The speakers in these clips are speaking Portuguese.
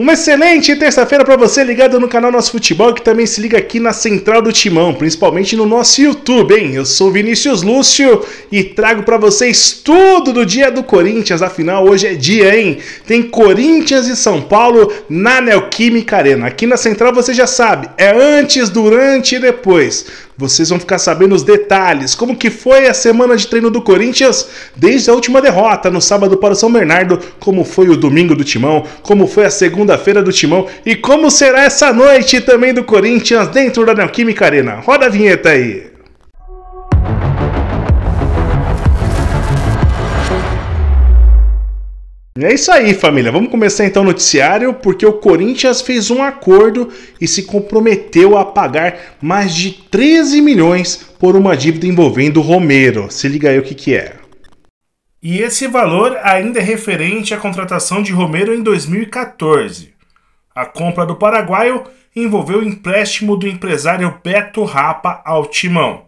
Uma excelente terça-feira para você ligado no canal Nosso Futebol, que também se liga aqui na Central do Timão, principalmente no nosso YouTube, hein? Eu sou Vinícius Lúcio e trago para vocês tudo do dia do Corinthians, afinal hoje é dia, hein? Tem Corinthians e São Paulo na Neoquímica Arena. Aqui na Central você já sabe, é antes, durante e depois. Vocês vão ficar sabendo os detalhes, como que foi a semana de treino do Corinthians desde a última derrota no sábado para o São Bernardo, como foi o domingo do Timão, como foi a segunda-feira do Timão e como será essa noite também do Corinthians dentro da Neoquímica Arena. Roda a vinheta aí! É isso aí, família. Vamos começar então o noticiário, porque o Corinthians fez um acordo e se comprometeu a pagar mais de 13 milhões por uma dívida envolvendo o Romero. Se liga aí o que é. E esse valor ainda é referente à contratação de Romero em 2014. A compra do paraguaio envolveu o empréstimo do empresário Beto Rapa ao Timão,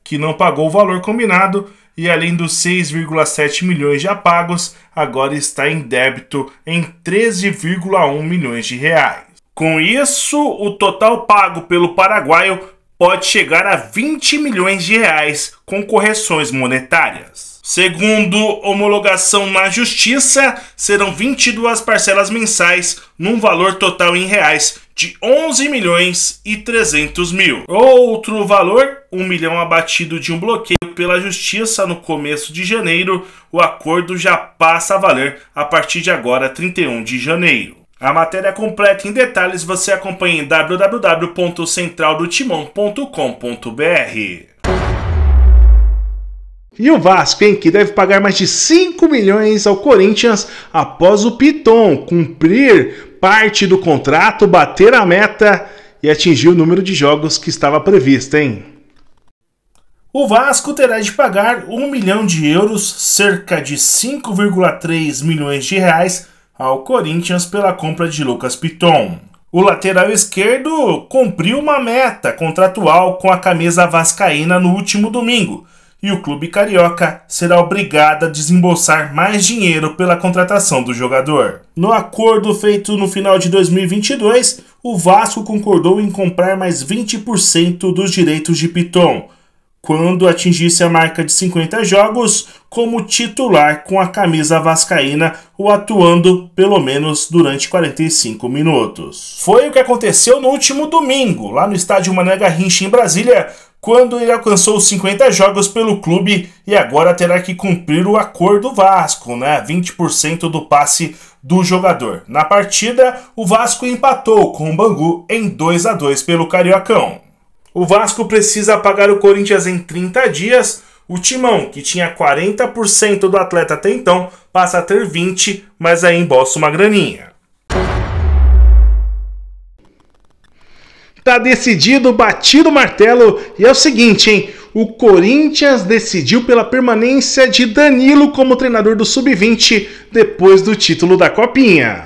que não pagou o valor combinado e além dos 6,7 milhões já pagos, agora está em débito em 13,1 milhões de reais. Com isso, o total pago pelo paraguaio pode chegar a 20 milhões de reais com correções monetárias. Segundo homologação na Justiça, serão 22 parcelas mensais, num valor total em reais de 11 milhões e 300 mil. Outro valor, 1 milhão abatido de um bloqueio pela Justiça no começo de janeiro. O acordo já passa a valer a partir de agora, 31 de janeiro. A matéria completa em detalhes você acompanha em www.centraldotimão.com.br. E o Vasco, hein, que deve pagar mais de 5 milhões ao Corinthians após o Piton cumprir parte do contrato, bater a meta e atingir o número de jogos que estava previsto, hein? O Vasco terá de pagar 1 milhão de euros, cerca de 5,3 milhões de reais, ao Corinthians pela compra de Lucas Piton. O lateral esquerdo cumpriu uma meta contratual com a camisa vascaína no último domingo, e o clube carioca será obrigado a desembolsar mais dinheiro pela contratação do jogador. No acordo feito no final de 2022, o Vasco concordou em comprar mais 20% dos direitos de Piton, quando atingisse a marca de 50 jogos como titular com a camisa vascaína ou atuando pelo menos durante 45 minutos. Foi o que aconteceu no último domingo, lá no estádio Mané Garrincha em Brasília, quando ele alcançou os 50 jogos pelo clube e agora terá que cumprir o acordo Vasco, 20% do passe do jogador. Na partida, o Vasco empatou com o Bangu em 2-2 pelo Cariocão. O Vasco precisa pagar o Corinthians em 30 dias. O Timão, que tinha 40% do atleta até então, passa a ter 20%, mas aí embolsa uma graninha. Tá decidido, batido o martelo, e é o seguinte, hein? O Corinthians decidiu pela permanência de Danilo como treinador do Sub-20 depois do título da Copinha.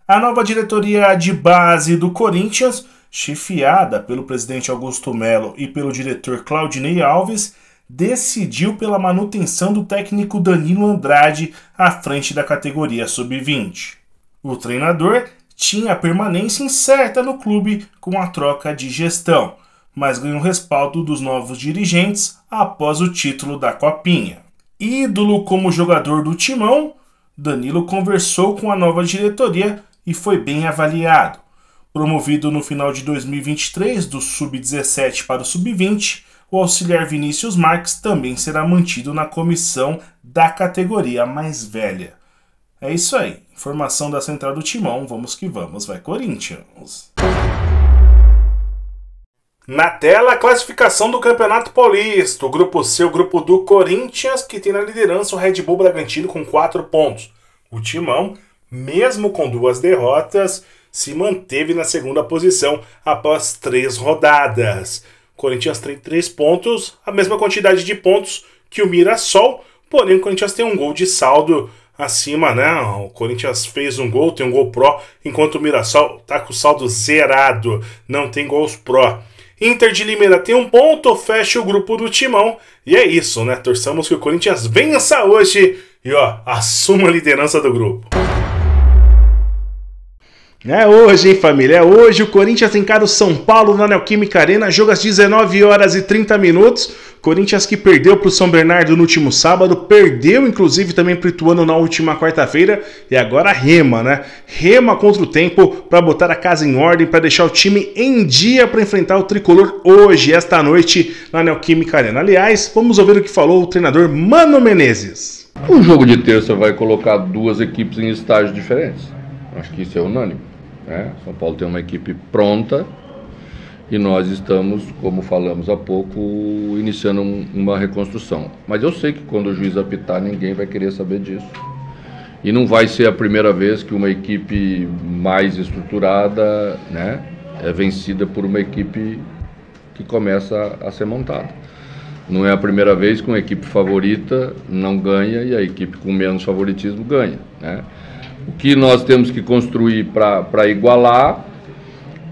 A nova diretoria de base do Corinthians, chefiada pelo presidente Augusto Melo e pelo diretor Claudinei Alves, decidiu pela manutenção do técnico Danilo Andrade à frente da categoria Sub-20. O treinador tinha a permanência incerta no clube com a troca de gestão, mas ganhou respaldo dos novos dirigentes após o título da Copinha. Ídolo como jogador do Timão, Danilo conversou com a nova diretoria e foi bem avaliado. Promovido no final de 2023 do Sub-17 para o Sub-20, o auxiliar Vinícius Marques também será mantido na comissão da categoria mais velha. É isso aí, informação da Central do Timão, vamos que vamos, vai Corinthians! Na tela, a classificação do Campeonato Paulista, o grupo C, o grupo do Corinthians, que tem na liderança o Red Bull Bragantino com 4 pontos. O Timão, mesmo com 2 derrotas, se manteve na segunda posição após 3 rodadas. O Corinthians tem 3 pontos, a mesma quantidade de pontos que o Mirassol, porém o Corinthians tem um gol de saldo acima, O Corinthians fez um gol, tem um gol pró, enquanto o Mirassol tá com o saldo zerado, não tem gols pró. Inter de Limeira tem 1 ponto, fecha o grupo do Timão, e é isso, Torçamos que o Corinthians vença hoje e, assuma a liderança do grupo. É hoje, hein, família? É hoje. O Corinthians encara o São Paulo na Neoquímica Arena. Jogo às 19 horas e 30 minutos. Corinthians que perdeu para o São Bernardo no último sábado. Perdeu, inclusive, também para o Ituano na última quarta-feira. E agora rema, né? Rema contra o tempo para botar a casa em ordem, para deixar o time em dia para enfrentar o Tricolor hoje, esta noite, na Neoquímica Arena. Aliás, vamos ouvir o que falou o treinador Mano Menezes. Um jogo de terça vai colocar duas equipes em estágios diferentes. Acho que isso é unânime. São Paulo tem uma equipe pronta e nós estamos, como falamos há pouco, iniciando uma reconstrução. Mas eu sei que quando o juiz apitar, ninguém vai querer saber disso. E não vai ser a primeira vez que uma equipe mais estruturada, é vencida por uma equipe que começa a ser montada. Não é a primeira vez que uma equipe favorita não ganha e a equipe com menos favoritismo ganha, O que nós temos que construir para igualar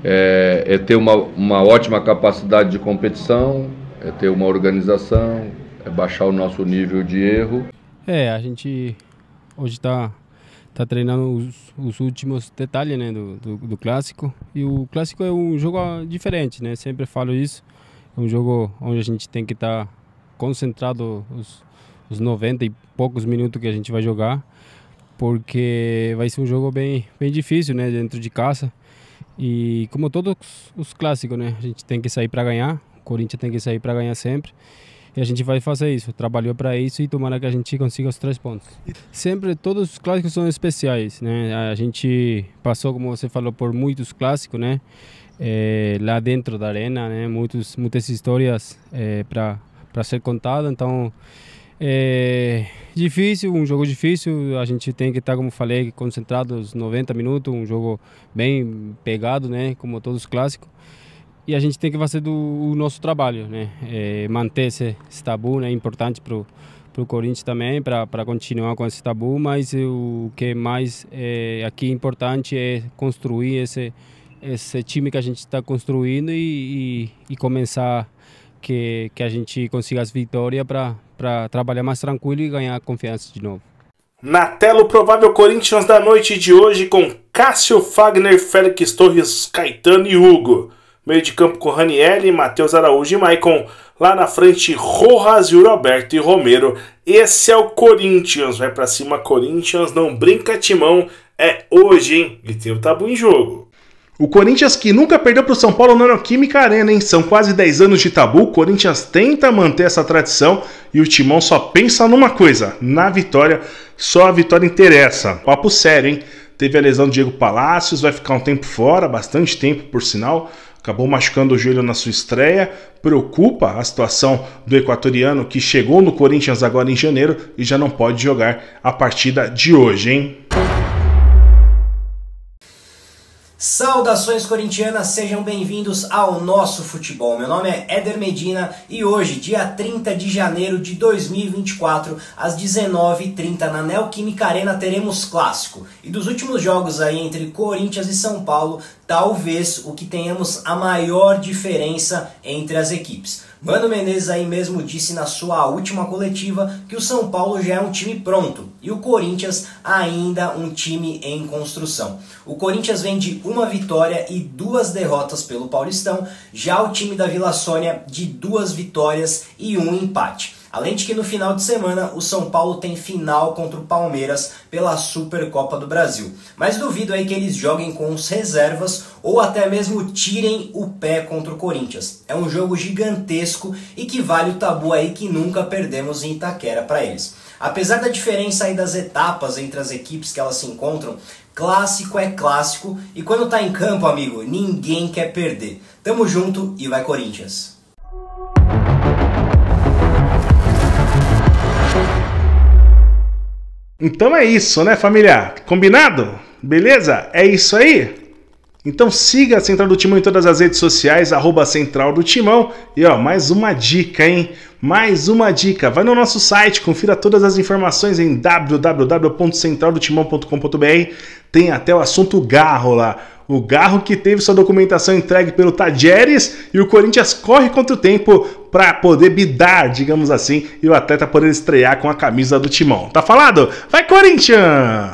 é ter uma ótima capacidade de competição, é ter uma organização, é baixar o nosso nível de erro. A gente hoje está treinando os últimos detalhes do Clássico. E o Clássico é um jogo diferente, Sempre falo isso. É um jogo onde a gente tem que estar concentrado os 90 e poucos minutos que a gente vai jogar. Porque vai ser um jogo bem difícil, dentro de casa. E como todos os clássicos, a gente tem que sair para ganhar. O Corinthians tem que sair para ganhar sempre. E a gente vai fazer isso, trabalhou para isso e tomara que a gente consiga os 3 pontos. Sempre todos os clássicos são especiais, A gente passou, como você falou, por muitos clássicos, lá dentro da arena, muitas histórias para ser contada, então difícil, um jogo difícil, a gente tem que estar, como falei, concentrado os 90 minutos, um jogo bem pegado, como todos os clássicos, e a gente tem que fazer o nosso trabalho, manter esse tabu, é importante para o Corinthians também, para continuar com esse tabu, mas o que mais aqui é importante é construir esse time que a gente está construindo e começar que a gente consiga as vitórias para trabalhar mais tranquilo e ganhar confiança de novo. Na tela, o provável Corinthians da noite de hoje com Cássio, Fagner, Félix Torres, Caetano e Hugo. Meio de campo com Ranieri, Matheus Araújo e Maicon. Lá na frente, Rojas, Roberto e Romero. Esse é o Corinthians. Vai pra cima, Corinthians. Não brinca, Timão. É hoje, hein? E tem o tabu em jogo. O Corinthians que nunca perdeu para o São Paulo na Neoquímica Arena, hein? São quase 10 anos de tabu. O Corinthians tenta manter essa tradição e o Timão só pensa numa coisa: na vitória. Só a vitória interessa. Papo sério, hein? Teve a lesão do Diego Palacios, vai ficar um tempo fora, bastante tempo, por sinal. Acabou machucando o joelho na sua estreia. Preocupa a situação do equatoriano que chegou no Corinthians agora em janeiro e já não pode jogar a partida de hoje, hein? Saudações corintianas, sejam bem-vindos ao nosso futebol. Meu nome é Éder Medina e hoje, dia 30 de janeiro de 2024, às 19h30 na Neoquímica Arena teremos clássico. E dos últimos jogos aí entre Corinthians e São Paulo, talvez o que tenhamos a maior diferença entre as equipes. Mano Menezes aí mesmo disse na sua última coletiva que o São Paulo já é um time pronto e o Corinthians ainda um time em construção. O Corinthians vem de uma vitória e 2 derrotas pelo Paulistão, já o time da Vila Sônia de 2 vitórias e 1 empate. Além de que no final de semana o São Paulo tem final contra o Palmeiras pela Supercopa do Brasil. Mas duvido aí que eles joguem com os reservas ou até mesmo tirem o pé contra o Corinthians. É um jogo gigantesco e que vale o tabu aí que nunca perdemos em Itaquera para eles. Apesar da diferença aí das etapas entre as equipes que elas se encontram, clássico é clássico e quando tá em campo, amigo, ninguém quer perder. Tamo junto e vai Corinthians! Então é isso, né, família? Combinado? Beleza? É isso aí? Então siga a Central do Timão em todas as redes sociais, @Central do Timão. E ó, mais uma dica, hein? Mais uma dica. Vai no nosso site, confira todas as informações em www.centraldotimão.com.br. Tem até o assunto Garro lá. O Garro que teve sua documentação entregue pelo Tadieres e o Corinthians corre contra o tempo para poder bidar, digamos assim, e o atleta poder estrear com a camisa do Timão. Tá falado? Vai, Corinthians!